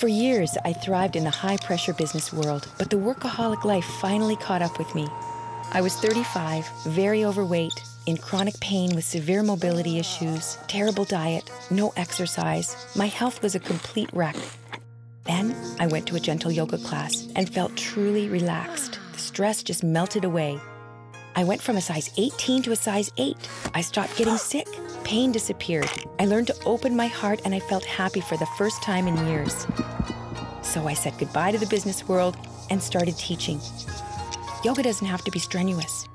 For years, I thrived in the high-pressure business world, but the workaholic life finally caught up with me. I was 35, very overweight, in chronic pain with severe mobility issues, terrible diet, no exercise. My health was a complete wreck. Then I went to a gentle yoga class and felt truly relaxed. The stress just melted away. I went from a size 18 to a size 8. I stopped getting sick. Pain disappeared. I learned to open my heart and I felt happy for the first time in years. So I said goodbye to the business world and started teaching. Yoga doesn't have to be strenuous.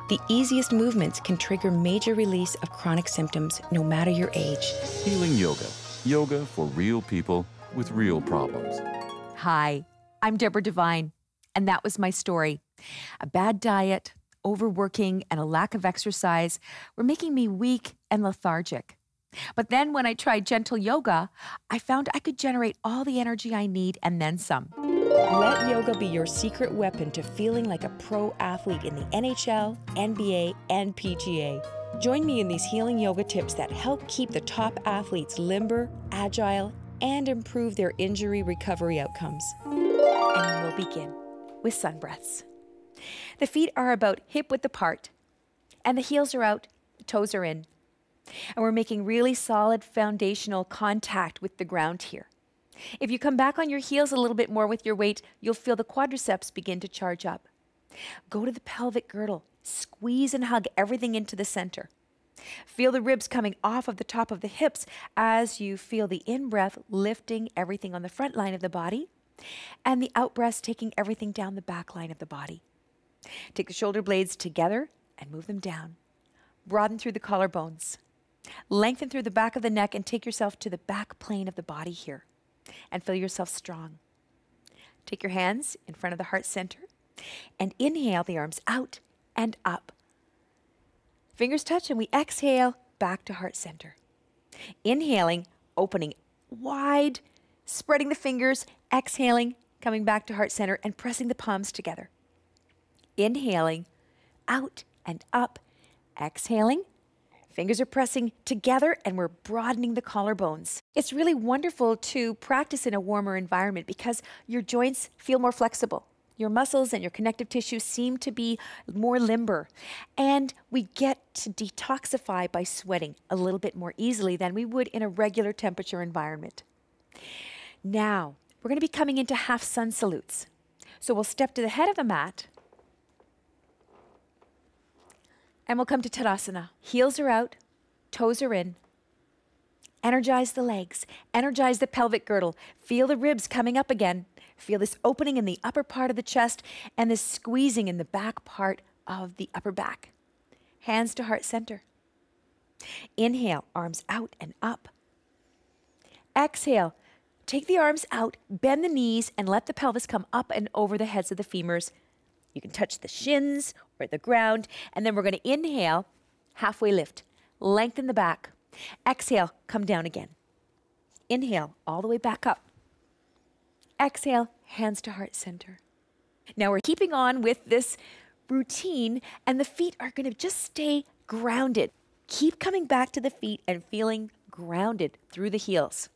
The easiest movements can trigger major release of chronic symptoms, no matter your age. Healing Yoga. Yoga for real people with real problems. Hi, I'm Deborah Devine, and that was my story. A bad diet, overworking, and a lack of exercise were making me weak and lethargic. But then when I tried gentle yoga, I found I could generate all the energy I need and then some. Let yoga be your secret weapon to feeling like a pro athlete in the NHL, NBA, and PGA. Join me in these healing yoga tips that help keep the top athletes limber, agile, and improve their injury recovery outcomes. And we'll begin with sun breaths. The feet are about hip-width apart, and the heels are out, the toes are in. And we're making really solid foundational contact with the ground here. If you come back on your heels a little bit more with your weight, you'll feel the quadriceps begin to charge up. Go to the pelvic girdle, squeeze and hug everything into the center. Feel the ribs coming off of the top of the hips as you feel the in-breath lifting everything on the front line of the body, and the out-breath taking everything down the back line of the body. Take the shoulder blades together and move them down. Broaden through the collarbones. Lengthen through the back of the neck and take yourself to the back plane of the body here. And feel yourself strong. Take your hands in front of the heart center and inhale the arms out and up. Fingers touch and we exhale back to heart center. Inhaling, opening wide, spreading the fingers, exhaling, coming back to heart center and pressing the palms together. Inhaling, out and up, exhaling. Fingers are pressing together and we're broadening the collarbones. It's really wonderful to practice in a warmer environment because your joints feel more flexible. Your muscles and your connective tissue seem to be more limber. And we get to detoxify by sweating a little bit more easily than we would in a regular temperature environment. Now, we're going to be coming into half sun salutes. So we'll step to the head of the mat. And we'll come to Tadasana. Heels are out, toes are in. Energize the legs, energize the pelvic girdle. Feel the ribs coming up again. Feel this opening in the upper part of the chest and this squeezing in the back part of the upper back. Hands to heart center. Inhale, arms out and up. Exhale, take the arms out, bend the knees, and let the pelvis come up and over the heads of the femurs. You can touch the shins or the ground, and then we're going to inhale, halfway lift, lengthen the back. Exhale, come down again. Inhale, all the way back up. Exhale, hands to heart center. Now we're keeping on with this routine, and the feet are going to just stay grounded. Keep coming back to the feet and feeling grounded through the heels.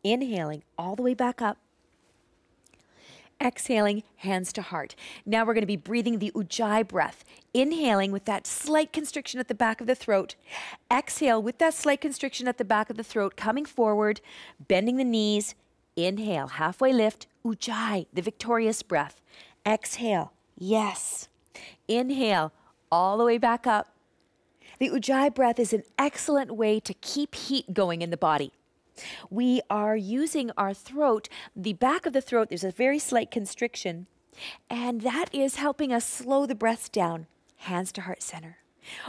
Inhaling, all the way back up. Exhaling, hands to heart. Now we're going to be breathing the Ujjayi breath. Inhaling with that slight constriction at the back of the throat. Exhale with that slight constriction at the back of the throat, coming forward, bending the knees. Inhale, halfway lift, Ujjayi, the victorious breath. Exhale, yes. Inhale, all the way back up. The Ujjayi breath is an excellent way to keep heat going in the body. We are using our throat, the back of the throat, there's a very slight constriction, and that is helping us slow the breath down. Hands to heart center.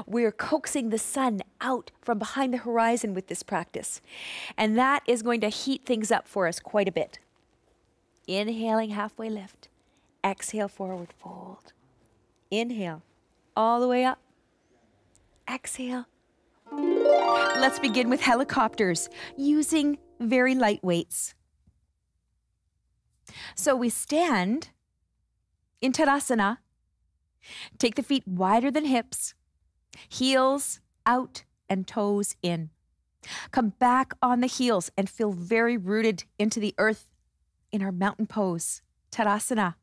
We're coaxing the sun out from behind the horizon with this practice, and that is going to heat things up for us quite a bit. Inhaling, halfway lift. Exhale, forward fold. Inhale, all the way up. Exhale. Let's begin with helicopters using very light weights. So we stand in Tadasana, take the feet wider than hips, heels out and toes in. Come back on the heels and feel very rooted into the earth in our mountain pose, Tadasana.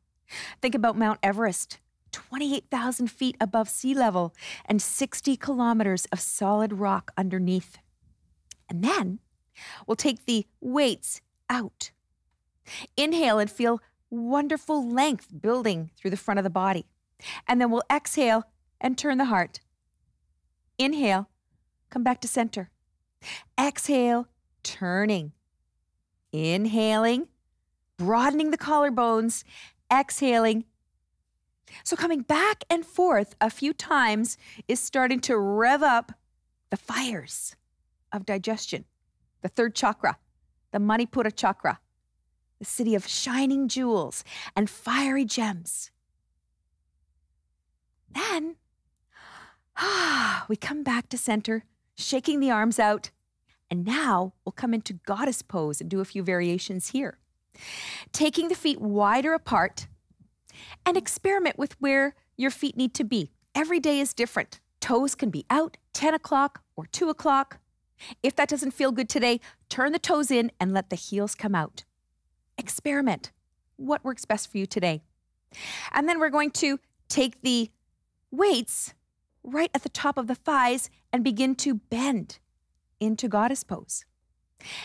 Think about Mount Everest, 28,000 feet above sea level and 60 kilometers of solid rock underneath. And then we'll take the weights out. Inhale and feel wonderful length building through the front of the body. And then we'll exhale and turn the heart. Inhale, come back to center. Exhale, turning. Inhaling, broadening the collarbones. Exhaling. So coming back and forth a few times is starting to rev up the fires of digestion, the third chakra, the Manipura chakra, the city of shining jewels and fiery gems. Then, we come back to center, shaking the arms out, and now we'll come into goddess pose and do a few variations here. Taking the feet wider apart and experiment with where your feet need to be. Every day is different. Toes can be out 10 o'clock or 2 o'clock. If that doesn't feel good today, turn the toes in and let the heels come out. Experiment. What works best for you today? And then we're going to take the weights right at the top of the thighs and begin to bend into goddess pose.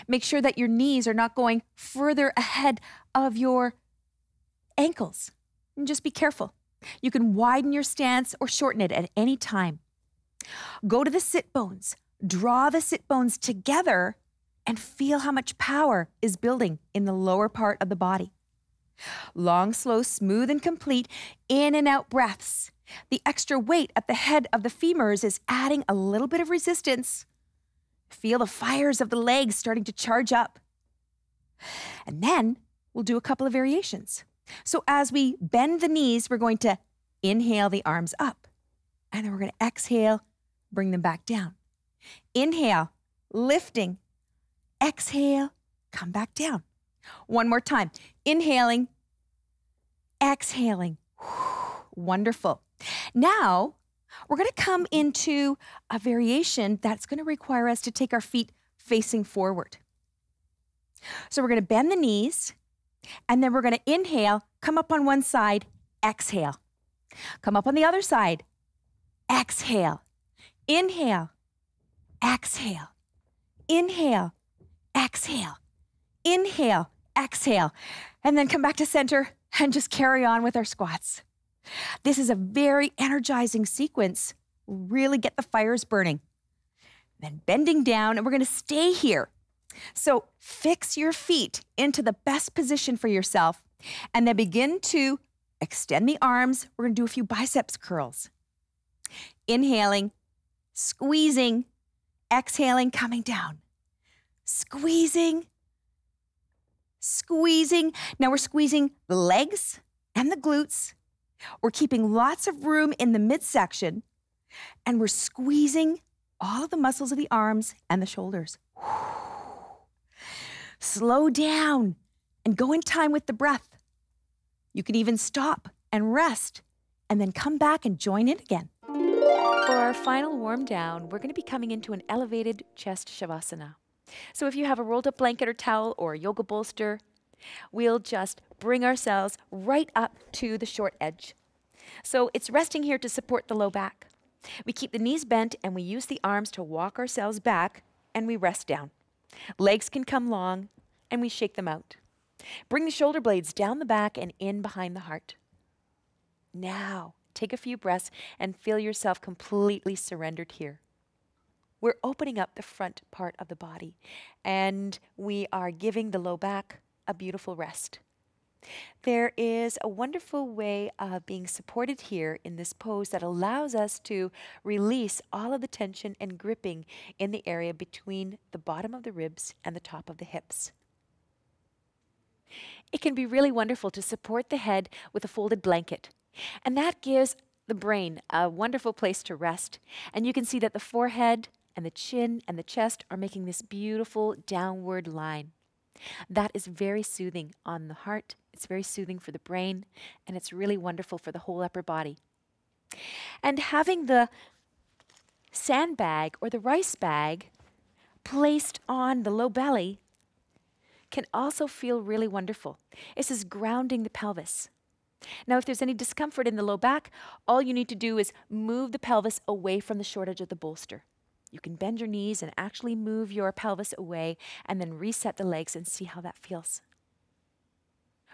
Make sure that your knees are not going further ahead of your ankles. And just be careful. You can widen your stance or shorten it at any time. Go to the sit bones. Draw the sit bones together and feel how much power is building in the lower part of the body. Long, slow, smooth, and complete in and out breaths. The extra weight at the head of the femurs is adding a little bit of resistance. Feel the fires of the legs starting to charge up. And then we'll do a couple of variations. So as we bend the knees, we're going to inhale the arms up. And then we're going to exhale, bring them back down. Inhale, lifting. Exhale, come back down. One more time. Inhaling, exhaling. Wonderful. Now, we're going to come into a variation that's going to require us to take our feet facing forward. So we're going to bend the knees, and then we're going to inhale, come up on one side, exhale. Come up on the other side, exhale. Inhale, exhale. Inhale, exhale. Inhale, exhale. And then come back to center and just carry on with our squats. This is a very energizing sequence. Really get the fires burning. Then bending down, and we're going to stay here. So fix your feet into the best position for yourself, and then begin to extend the arms. We're going to do a few biceps curls. Inhaling, squeezing, exhaling, coming down. Squeezing, squeezing. Now we're squeezing the legs and the glutes. We're keeping lots of room in the midsection, and we're squeezing all of the muscles of the arms and the shoulders. Slow down and go in time with the breath. You can even stop and rest and then come back and join in again. For our final warm down, we're going to be coming into an elevated chest shavasana. So if you have a rolled up blanket or towel or a yoga bolster, we'll just bring ourselves right up to the short edge. So it's resting here to support the low back. We keep the knees bent and we use the arms to walk ourselves back, and we rest down. Legs can come long and we shake them out. Bring the shoulder blades down the back and in behind the heart. Now, take a few breaths and feel yourself completely surrendered here. We're opening up the front part of the body, and we are giving the low back a beautiful rest. There is a wonderful way of being supported here in this pose that allows us to release all of the tension and gripping in the area between the bottom of the ribs and the top of the hips. It can be really wonderful to support the head with a folded blanket, and that gives the brain a wonderful place to rest. And you can see that the forehead and the chin and the chest are making this beautiful downward line. That is very soothing on the heart. It's very soothing for the brain, and it's really wonderful for the whole upper body. And having the sandbag or the rice bag placed on the low belly can also feel really wonderful. This is grounding the pelvis. Now, if there's any discomfort in the low back, all you need to do is move the pelvis away from the short edge of the bolster. You can bend your knees and actually move your pelvis away and then reset the legs and see how that feels.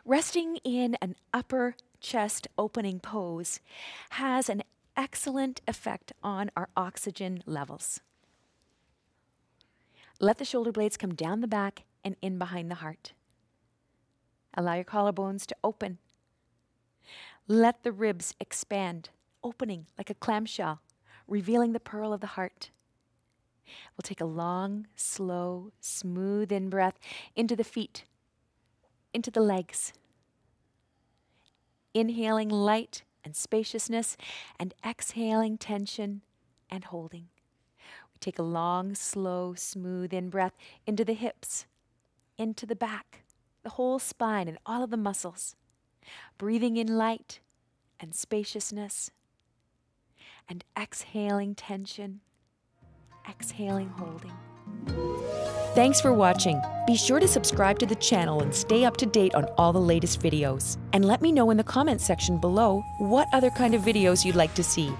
Resting in an upper chest opening pose has an excellent effect on our oxygen levels. Let the shoulder blades come down the back and in behind the heart. Allow your collarbones to open. Let the ribs expand, opening like a clamshell, revealing the pearl of the heart. We'll take a long, slow, smooth in-breath into the feet, into the legs. Inhaling light and spaciousness, and exhaling tension and holding. We take a long, slow, smooth in-breath into the hips, into the back, the whole spine and all of the muscles. Breathing in light and spaciousness, and exhaling tension, exhaling holding. Thanks for watching. Be sure to subscribe to the channel and stay up to date on all the latest videos. And let me know in the comments section below what other kind of videos you'd like to see.